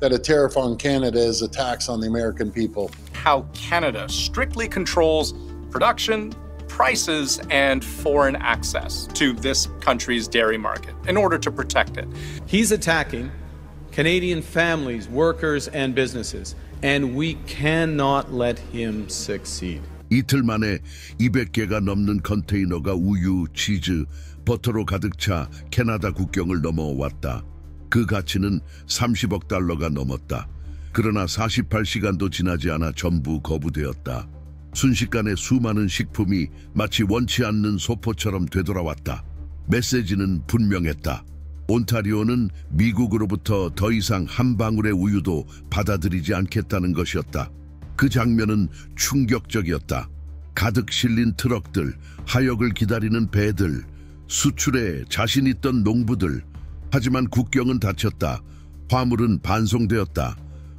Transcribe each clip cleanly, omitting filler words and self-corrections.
that a tariff on Canada is a tax on the American people. How Canada strictly controls production, prices, and foreign access to this country's dairy market in order to protect it. He's attacking Canadian families, workers, and businesses, and we cannot let him succeed. 이틀 만에 200개가 넘는 컨테이너가 우유, 치즈, 버터로 가득 차 캐나다 국경을 넘어왔다. 그 가치는 30억 달러가 넘었다. 그러나 48시간도 지나지 않아 전부 거부되었다. 순식간에 수많은 식품이 마치 원치 않는 소포처럼 되돌아왔다. 메시지는 분명했다. 온타리오는 미국으로부터 더 이상 한 방울의 우유도 받아들이지 않겠다는 것이었다. 그 장면은 충격적이었다. 가득 실린 트럭들, 하역을 기다리는 배들, 수출에 자신 있던 농부들. 하지만 국경은 닫혔다. 화물은 반송되었다.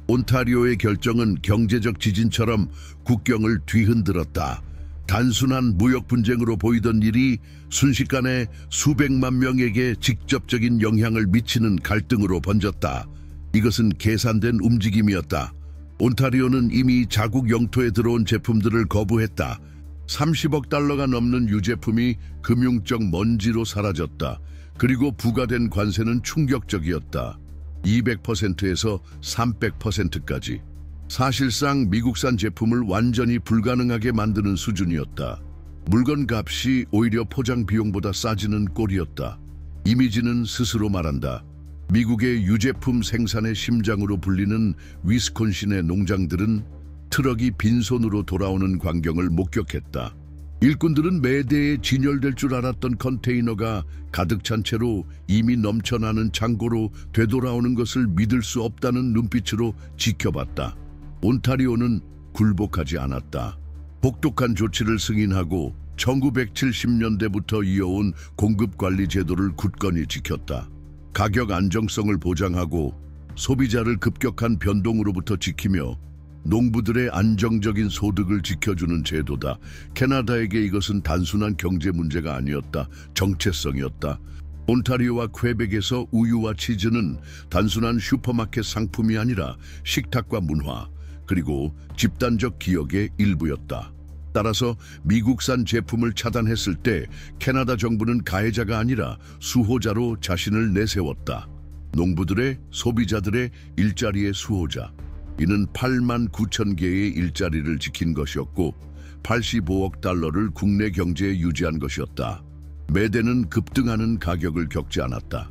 온타리오의 결정은 경제적 지진처럼 국경을 뒤흔들었다. 단순한 무역 분쟁으로 보이던 일이 순식간에 수백만 명에게 직접적인 영향을 미치는 갈등으로 번졌다. 이것은 계산된 움직임이었다. 온타리오는 이미 자국 영토에 들어온 제품들을 거부했다. 30억 달러가 넘는 유제품이 금융적 먼지로 사라졌다. 그리고 부과된 관세는 충격적이었다. 200%에서 300%까지. 사실상 미국산 제품을 완전히 불가능하게 만드는 수준이었다. 물건 값이 오히려 포장 비용보다 싸지는 꼴이었다. 이미지는 스스로 말한다. 미국의 유제품 생산의 심장으로 불리는 위스콘신의 농장들은 트럭이 빈손으로 돌아오는 광경을 목격했다. 일꾼들은 매대에 진열될 줄 알았던 컨테이너가 가득 찬 채로 이미 넘쳐나는 창고로 되돌아오는 것을 믿을 수 없다는 눈빛으로 지켜봤다. 온타리오는 굴복하지 않았다. 혹독한 조치를 승인하고 1970년대부터 이어온 공급관리 제도를 굳건히 지켰다. 가격 안정성을 보장하고 소비자를 급격한 변동으로부터 지키며 농부들의 안정적인 소득을 지켜주는 제도다. 캐나다에게 이것은 단순한 경제 문제가 아니었다. 정체성이었다. 온타리오와 퀘벡에서 우유와 치즈는 단순한 슈퍼마켓 상품이 아니라 식탁과 문화, 그리고 집단적 기억의 일부였다. 따라서 미국산 제품을 차단했을 때 캐나다 정부는 가해자가 아니라 수호자로 자신을 내세웠다. 농부들의, 소비자들의 일자리의 수호자. 이는 8만 9천 개의 일자리를 지킨 것이었고 85억 달러를 국내 경제에 유지한 것이었다. 매대는 급등하는 가격을 겪지 않았다.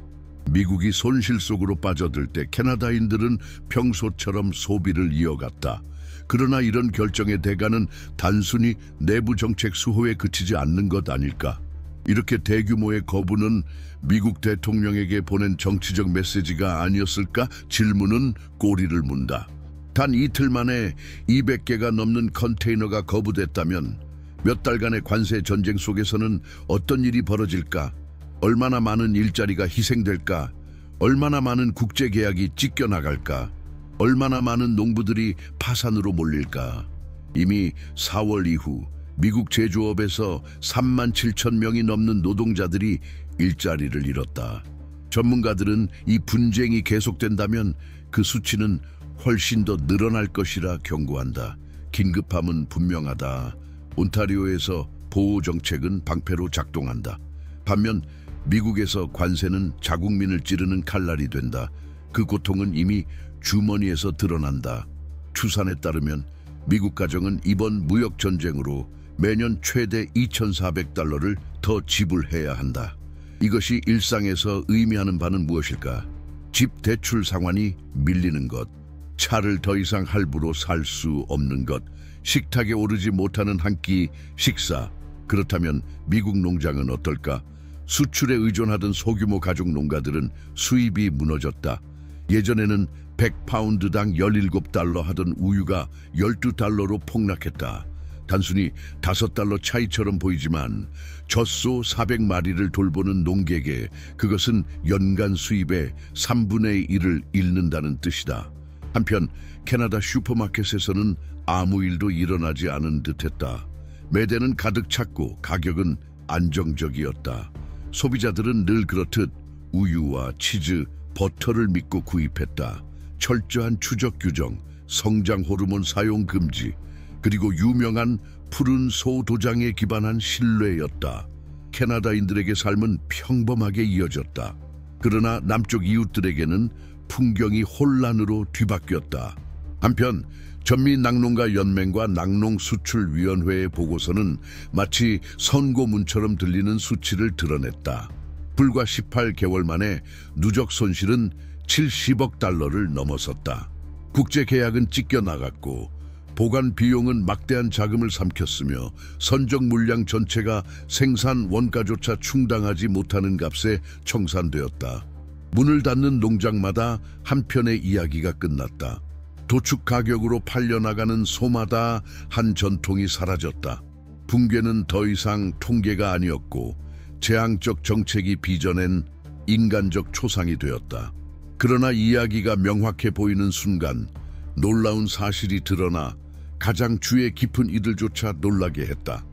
미국이 손실 속으로 빠져들 때 캐나다인들은 평소처럼 소비를 이어갔다. 그러나 이런 결정의 대가는 단순히 내부 정책 수호에 그치지 않는 것 아닐까? 이렇게 대규모의 거부는 미국 대통령에게 보낸 정치적 메시지가 아니었을까? 질문은 꼬리를 문다. 단 이틀 만에 200개가 넘는 컨테이너가 거부됐다면 몇 달간의 관세 전쟁 속에서는 어떤 일이 벌어질까? 얼마나 많은 일자리가 희생될까? 얼마나 많은 국제계약이 찢겨나갈까? 얼마나 많은 농부들이 파산으로 몰릴까? 이미 4월 이후 미국 제조업에서 3만 7천 명이 넘는 노동자들이 일자리를 잃었다. 전문가들은 이 분쟁이 계속된다면 그 수치는 훨씬 더 늘어날 것이라 경고한다. 긴급함은 분명하다. 온타리오에서 보호정책은 방패로 작동한다. 반면 미국에서 관세는 자국민을 찌르는 칼날이 된다. 그 고통은 이미 주머니에서 드러난다. 추산에 따르면 미국 가정은 이번 무역전쟁으로 매년 최대 2,400달러를 더 지불해야 한다. 이것이 일상에서 의미하는 바는 무엇일까? 집 대출 상환이 밀리는 것, 차를 더 이상 할부로 살 수 없는 것, 식탁에 오르지 못하는 한 끼 식사. 그렇다면 미국 농장은 어떨까? 수출에 의존하던 소규모 가족 농가들은 수입이 무너졌다. 예전에는 100파운드당 17달러 하던 우유가 12달러로 폭락했다. 단순히 5달러 차이처럼 보이지만 젖소 400마리를 돌보는 농객에 그것은 연간 수입의 3분의 1을 잃는다는 뜻이다. 한편 캐나다 슈퍼마켓에서는 아무 일도 일어나지 않은 듯했다. 매대는 가득 찼고 가격은 안정적이었다. 소비자들은 늘 그렇듯 우유와 치즈, 버터를 믿고 구입했다. 철저한 추적 규정, 성장 호르몬 사용 금지, 그리고 유명한 푸른 소 도장에 기반한 신뢰였다. 캐나다인들에게 삶은 평범하게 이어졌다. 그러나 남쪽 이웃들에게는 풍경이 혼란으로 뒤바뀌었다. 한편 전미낙농가 연맹과 낙농수출위원회의 보고서는 마치 선고문처럼 들리는 수치를 드러냈다. 불과 18개월 만에 누적 손실은 70억 달러를 넘어섰다. 국제계약은 찢겨나갔고 보관 비용은 막대한 자금을 삼켰으며 선적 물량 전체가 생산 원가조차 충당하지 못하는 값에 청산되었다. 문을 닫는 농장마다 한 편의 이야기가 끝났다. 도축 가격으로 팔려나가는 소마다 한 전통이 사라졌다. 붕괴는 더 이상 통계가 아니었고 재앙적 정책이 빚어낸 인간적 초상이 되었다. 그러나 이야기가 명확해 보이는 순간 놀라운 사실이 드러나 가장 주의 깊은 이들조차 놀라게 했다.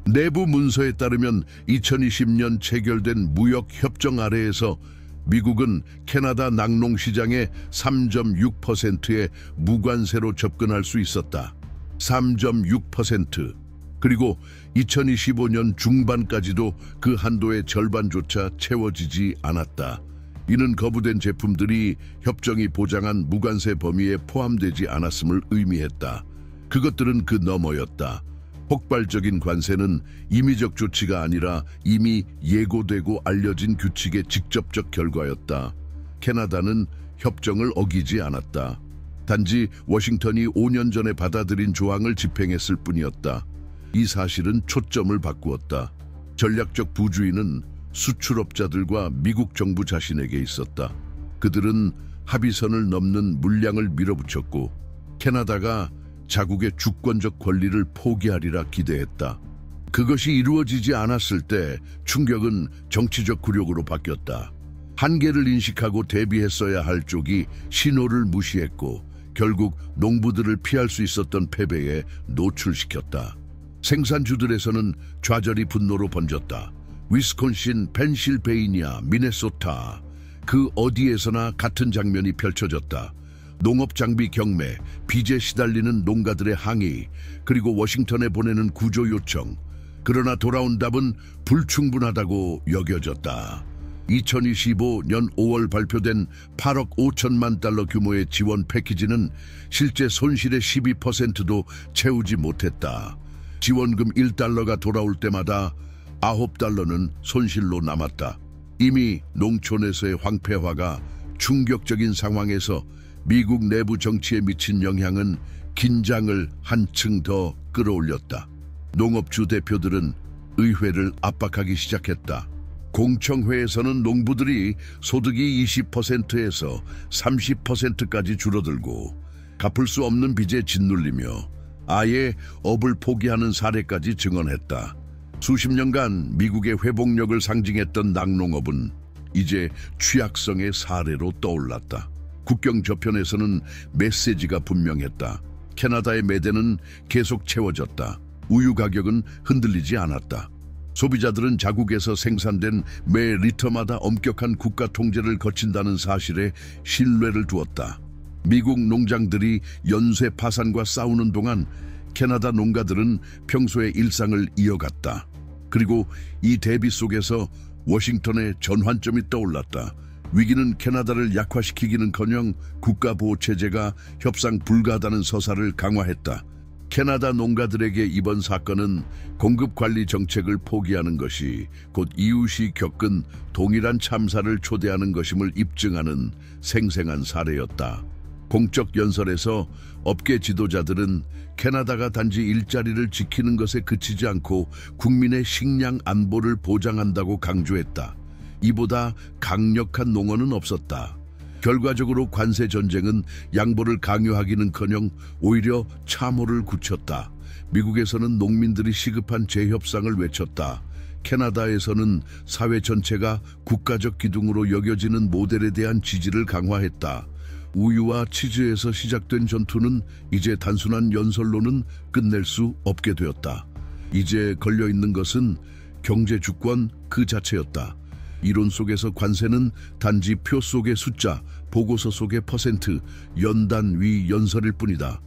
내부 문서에 따르면 2020년 체결된 무역협정 아래에서 미국은 캐나다 낙농 시장에 3.6%의 무관세로 접근할 수 있었다. 3.6%. 그리고 2025년 중반까지도 그 한도의 절반조차 채워지지 않았다. 이는 거부된 제품들이 협정이 보장한 무관세 범위에 포함되지 않았음을 의미했다. 그것들은 그 너머였다. 폭발적인 관세는 임의적 조치가 아니라 이미 예고되고 알려진 규칙의 직접적 결과였다. 캐나다는 협정을 어기지 않았다. 단지 워싱턴이 5년 전에 받아들인 조항을 집행했을 뿐이었다. 이 사실은 초점을 바꾸었다. 전략적 부주의는 수출업자들과 미국 정부 자신에게 있었다. 그들은 합의선을 넘는 물량을 밀어붙였고 캐나다가 자국의 주권적 권리를 포기하리라 기대했다. 그것이 이루어지지 않았을 때 충격은 정치적 굴욕으로 바뀌었다. 한계를 인식하고 대비했어야 할 쪽이 신호를 무시했고 결국 농부들을 피할 수 있었던 패배에 노출시켰다. 생산주들에서는 좌절이 분노로 번졌다. 위스콘신, 펜실베이니아, 미네소타, 그 어디에서나 같은 장면이 펼쳐졌다. 농업장비 경매, 빚에 시달리는 농가들의 항의, 그리고 워싱턴에 보내는 구조 요청. 그러나 돌아온 답은 불충분하다고 여겨졌다. 2025년 5월 발표된 8억 5천만 달러 규모의 지원 패키지는 실제 손실의 12%도 채우지 못했다. 지원금 1달러가 돌아올 때마다 9달러는 손실로 남았다. 이미 농촌에서의 황폐화가 충격적인 상황에서 미국 내부 정치에 미친 영향은 긴장을 한층 더 끌어올렸다. 농업주 대표들은 의회를 압박하기 시작했다. 공청회에서는 농부들이 소득이 20%에서 30%까지 줄어들고 갚을 수 없는 빚에 짓눌리며 아예 업을 포기하는 사례까지 증언했다. 수십 년간 미국의 회복력을 상징했던 낙농업은 이제 취약성의 사례로 떠올랐다. 국경 저편에서는 메시지가 분명했다. 캐나다의 매대는 계속 채워졌다. 우유 가격은 흔들리지 않았다. 소비자들은 자국에서 생산된 매 리터마다 엄격한 국가 통제를 거친다는 사실에 신뢰를 두었다. 미국 농장들이 연쇄 파산과 싸우는 동안 캐나다 농가들은 평소의 일상을 이어갔다. 그리고 이 대비 속에서 워싱턴의 전환점이 떠올랐다. 위기는 캐나다를 약화시키기는커녕 국가보호체제가 협상 불가하다는 서사를 강화했다. 캐나다 농가들에게 이번 사건은 공급관리 정책을 포기하는 것이 곧 이웃이 겪은 동일한 참사를 초대하는 것임을 입증하는 생생한 사례였다. 공적 연설에서 업계 지도자들은 캐나다가 단지 일자리를 지키는 것에 그치지 않고 국민의 식량 안보를 보장한다고 강조했다. 이보다 강력한 농언은 없었다. 결과적으로 관세 전쟁은 양보를 강요하기는커녕 오히려 참호를 굳혔다. 미국에서는 농민들이 시급한 재협상을 외쳤다. 캐나다에서는 사회 전체가 국가적 기둥으로 여겨지는 모델에 대한 지지를 강화했다. 우유와 치즈에서 시작된 전투는 이제 단순한 연설로는 끝낼 수 없게 되었다. 이제 걸려있는 것은 경제 주권 그 자체였다. 이론 속에서 관세는 단지 표 속의 숫자, 보고서 속의 퍼센트, 연단 위 연설일 뿐이다.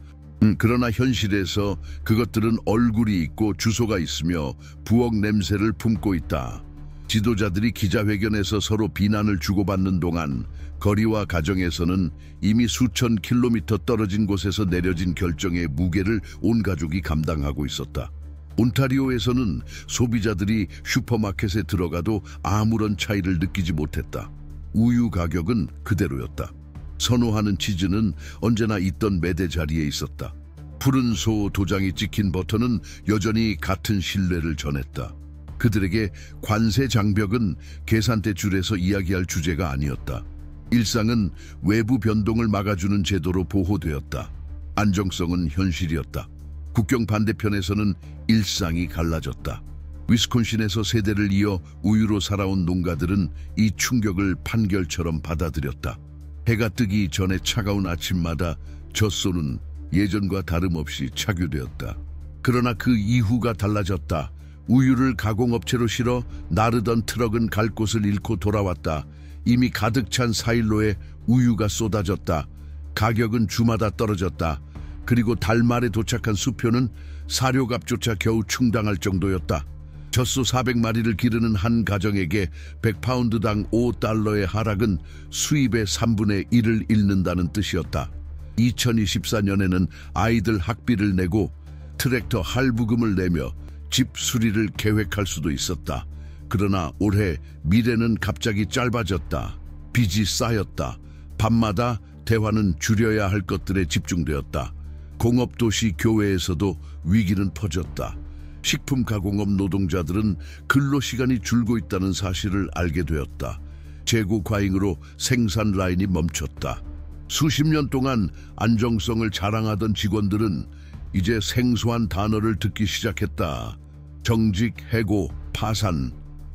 그러나 현실에서 그것들은 얼굴이 있고 주소가 있으며 부엌 냄새를 품고 있다. 지도자들이 기자회견에서 서로 비난을 주고받는 동안 거리와 가정에서는 이미 수천 킬로미터 떨어진 곳에서 내려진 결정의 무게를 온 가족이 감당하고 있었다. 온타리오에서는 소비자들이 슈퍼마켓에 들어가도 아무런 차이를 느끼지 못했다. 우유 가격은 그대로였다. 선호하는 치즈는 언제나 있던 매대 자리에 있었다. 푸른 소 도장이 찍힌 버터는 여전히 같은 신뢰를 전했다. 그들에게 관세 장벽은 계산대 줄에서 이야기할 주제가 아니었다. 일상은 외부 변동을 막아주는 제도로 보호되었다. 안정성은 현실이었다. 국경 반대편에서는 일상이 갈라졌다. 위스콘신에서 세대를 이어 우유로 살아온 농가들은 이 충격을 판결처럼 받아들였다. 해가 뜨기 전에 차가운 아침마다 젖소는 예전과 다름없이 착유되었다. 그러나 그 이후가 달라졌다. 우유를 가공업체로 실어 나르던 트럭은 갈 곳을 잃고 돌아왔다. 이미 가득 찬 사일로에 우유가 쏟아졌다. 가격은 주마다 떨어졌다. 그리고 달말에 도착한 수표는 사료값조차 겨우 충당할 정도였다. 젖소 400마리를 기르는 한 가정에게 100파운드당 5달러의 하락은 수입의 3분의 1을 잃는다는 뜻이었다. 2024년에는 아이들 학비를 내고 트랙터 할부금을 내며 집 수리를 계획할 수도 있었다. 그러나 올해 미래는 갑자기 짧아졌다. 빚이 쌓였다. 밤마다 대화는 줄여야 할 것들에 집중되었다. 공업도시 교외에서도 위기는 퍼졌다. 식품 가공업 노동자들은 근로시간이 줄고 있다는 사실을 알게 되었다. 재고 과잉으로 생산 라인이 멈췄다. 수십 년 동안 안정성을 자랑하던 직원들은 이제 생소한 단어를 듣기 시작했다. 정직, 해고, 파산.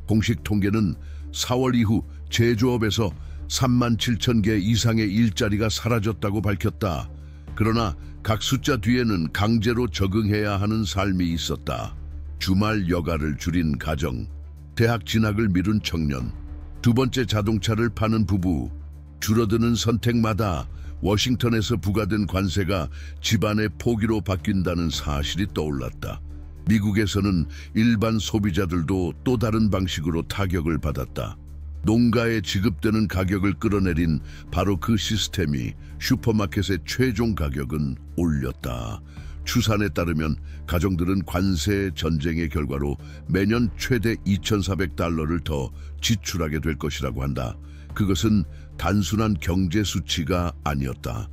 공식 통계는 4월 이후 제조업에서 3만 7천 개 이상의 일자리가 사라졌다고 밝혔다. 그러나 각 숫자 뒤에는 강제로 적응해야 하는 삶이 있었다. 주말 여가를 줄인 가정, 대학 진학을 미룬 청년, 두 번째 자동차를 파는 부부, 줄어드는 선택마다 워싱턴에서 부과된 관세가 집안의 포기로 바뀐다는 사실이 떠올랐다. 미국에서는 일반 소비자들도 또 다른 방식으로 타격을 받았다. 농가에 지급되는 가격을 끌어내린 바로 그 시스템이 슈퍼마켓의 최종 가격은 올렸다. 추산에 따르면 가정들은 관세 전쟁의 결과로 매년 최대 2,400달러를 더 지출하게 될 것이라고 한다. 그것은 단순한 경제 수치가 아니었다.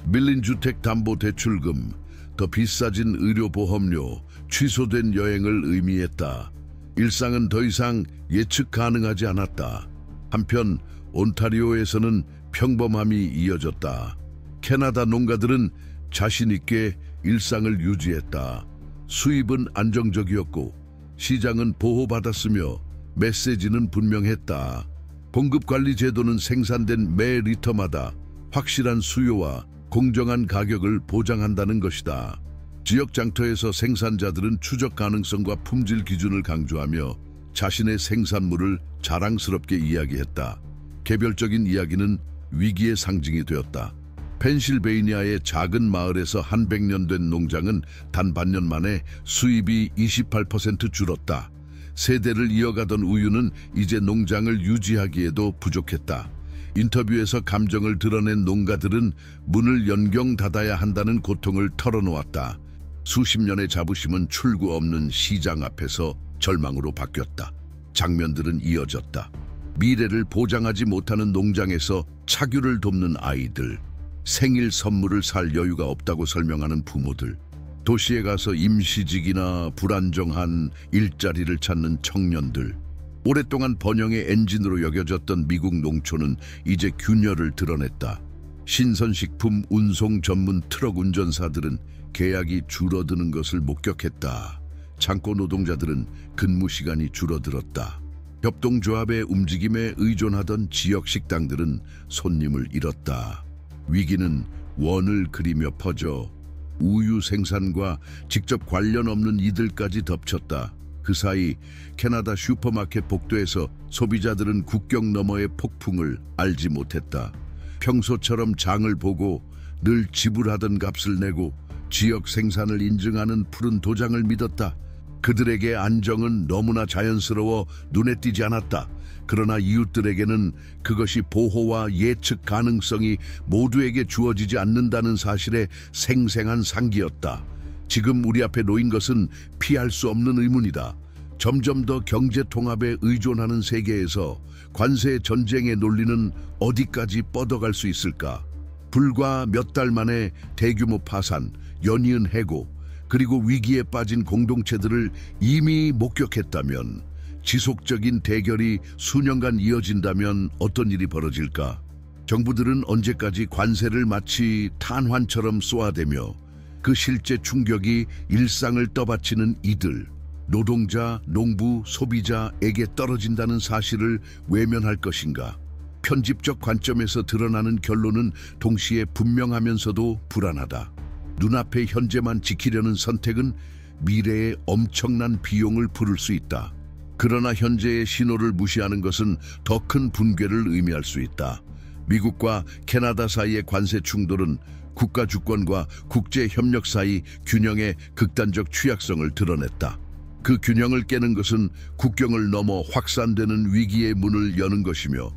밀린 주택담보대출금, 더 비싸진 의료보험료, 취소된 여행을 의미했다. 일상은 더 이상 예측 가능하지 않았다. 한편 온타리오에서는 평범함이 이어졌다. 캐나다 농가들은 자신 있게 일상을 유지했다. 수입은 안정적이었고 시장은 보호받았으며 메시지는 분명했다. 공급관리 제도는 생산된 매 리터마다 확실한 수요와 공정한 가격을 보장한다는 것이다. 지역 장터에서 생산자들은 추적 가능성과 품질 기준을 강조하며 자신의 생산물을 자랑스럽게 이야기했다. 개별적인 이야기는 위기의 상징이 되었다. 펜실베이니아의 작은 마을에서 한 100년 된 농장은 단 반년 만에 수입이 28% 줄었다. 세대를 이어가던 우유는 이제 농장을 유지하기에도 부족했다. 인터뷰에서 감정을 드러낸 농가들은 문을 연경 닫아야 한다는 고통을 털어놓았다. 수십 년의 자부심은 출구 없는 시장 앞에서 절망으로 바뀌었다. 장면들은 이어졌다. 미래를 보장하지 못하는 농장에서 차규를 돕는 아이들, 생일 선물을 살 여유가 없다고 설명하는 부모들, 도시에 가서 임시직이나 불안정한 일자리를 찾는 청년들, 오랫동안 번영의 엔진으로 여겨졌던 미국 농촌은 이제 균열을 드러냈다. 신선식품 운송 전문 트럭 운전사들은 계약이 줄어드는 것을 목격했다. 창고 노동자들은 근무 시간이 줄어들었다. 협동조합의 움직임에 의존하던 지역 식당들은 손님을 잃었다. 위기는 원을 그리며 퍼져 우유 생산과 직접 관련 없는 이들까지 덮쳤다. 그 사이 캐나다 슈퍼마켓 복도에서 소비자들은 국경 너머의 폭풍을 알지 못했다. 평소처럼 장을 보고 늘 지불하던 값을 내고 지역 생산을 인증하는 푸른 도장을 믿었다. 그들에게 안정은 너무나 자연스러워 눈에 띄지 않았다. 그러나 이웃들에게는 그것이 보호와 예측 가능성이 모두에게 주어지지 않는다는 사실의 생생한 상기였다. 지금 우리 앞에 놓인 것은 피할 수 없는 의문이다. 점점 더 경제 통합에 의존하는 세계에서 관세 전쟁의 논리는 어디까지 뻗어갈 수 있을까? 불과 몇 달 만에 대규모 파산, 연이은 해고, 그리고 위기에 빠진 공동체들을 이미 목격했다면, 지속적인 대결이 수년간 이어진다면 어떤 일이 벌어질까? 정부들은 언제까지 관세를 마치 탄환처럼 쏘아대며 그 실제 충격이 일상을 떠받치는 이들, 노동자, 농부, 소비자에게 떨어진다는 사실을 외면할 것인가? 편집적 관점에서 드러나는 결론은 동시에 분명하면서도 불안하다. 눈앞의 현재만 지키려는 선택은 미래에 엄청난 비용을 부를 수 있다. 그러나 현재의 신호를 무시하는 것은 더 큰 붕괴를 의미할 수 있다. 미국과 캐나다 사이의 관세 충돌은 국가 주권과 국제 협력 사이 균형의 극단적 취약성을 드러냈다. 그 균형을 깨는 것은 국경을 넘어 확산되는 위기의 문을 여는 것이며,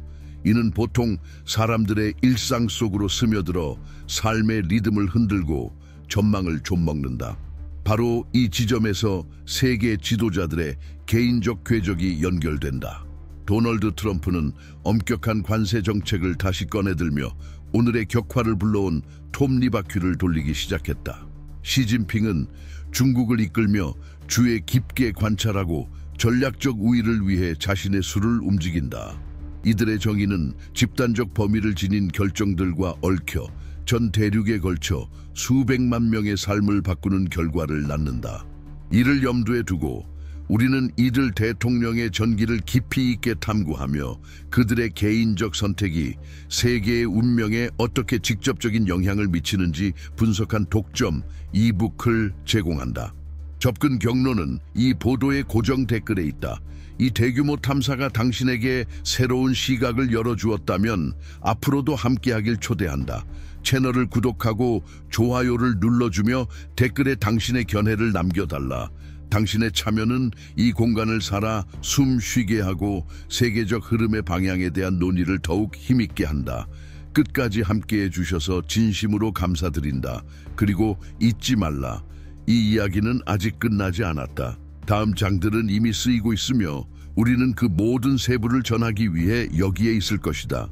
이는 보통 사람들의 일상 속으로 스며들어 삶의 리듬을 흔들고 전망을 좀먹는다. 바로 이 지점에서 세계 지도자들의 개인적 궤적이 연결된다. 도널드 트럼프는 엄격한 관세 정책을 다시 꺼내들며 오늘의 격화를 불러온 톱니바퀴를 돌리기 시작했다. 시진핑은 중국을 이끌며 주에 깊게 관찰하고 전략적 우위를 위해 자신의 수를 움직인다. 이들의 정의는 집단적 범위를 지닌 결정들과 얽혀 전 대륙에 걸쳐 수백만 명의 삶을 바꾸는 결과를 낳는다. 이를 염두에 두고 우리는 이들 대통령의 전기를 깊이 있게 탐구하며 그들의 개인적 선택이 세계의 운명에 어떻게 직접적인 영향을 미치는지 분석한 독점 이북을 제공한다. 접근 경로는 이 보도의 고정 댓글에 있다. 이 대규모 탐사가 당신에게 새로운 시각을 열어주었다면 앞으로도 함께하길 초대한다. 채널을 구독하고 좋아요를 눌러주며 댓글에 당신의 견해를 남겨달라. 당신의 참여는 이 공간을 살아 숨 쉬게 하고 세계적 흐름의 방향에 대한 논의를 더욱 힘있게 한다. 끝까지 함께해 주셔서 진심으로 감사드린다. 그리고 잊지 말라. 이 이야기는 아직 끝나지 않았다. 다음 장들은 이미 쓰이고 있으며 우리는 그 모든 세부를 전하기 위해 여기에 있을 것이다.